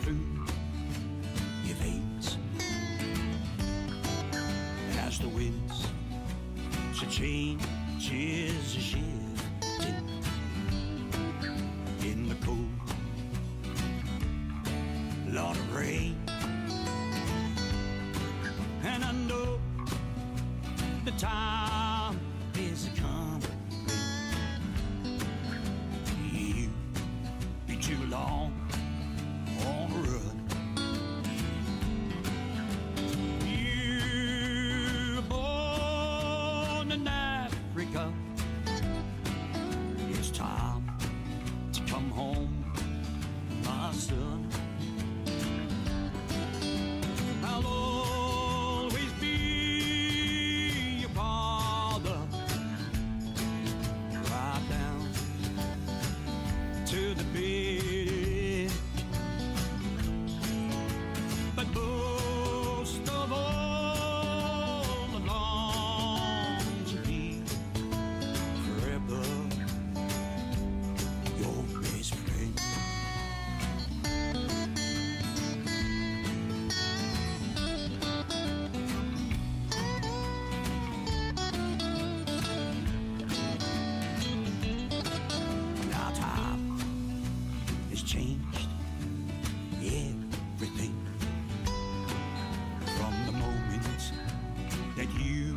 through your veins as the winds to changes are shifting in the cold Lord of rain. And I know the time is coming. You be too long on the run. You were born in Africa. It's time to come home, my son. I'll always be your father, right down to the bed. But most of all, I long to be forever your best friend. Now time has changed everything from the moment that you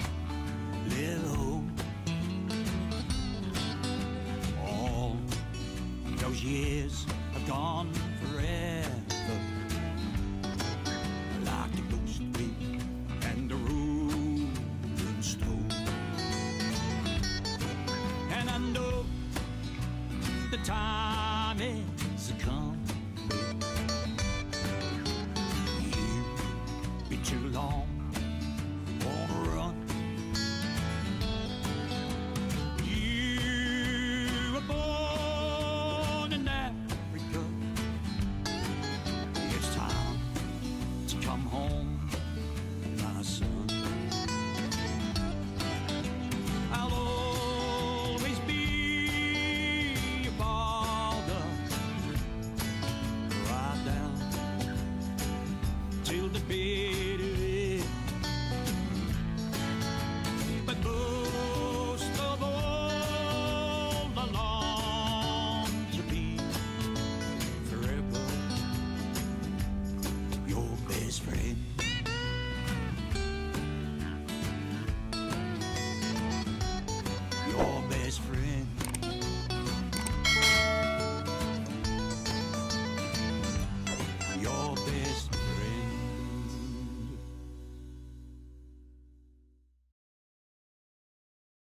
left home. All those years have gone forever, like the ghost wind and the rolling stone. And I know the time has come. You be too long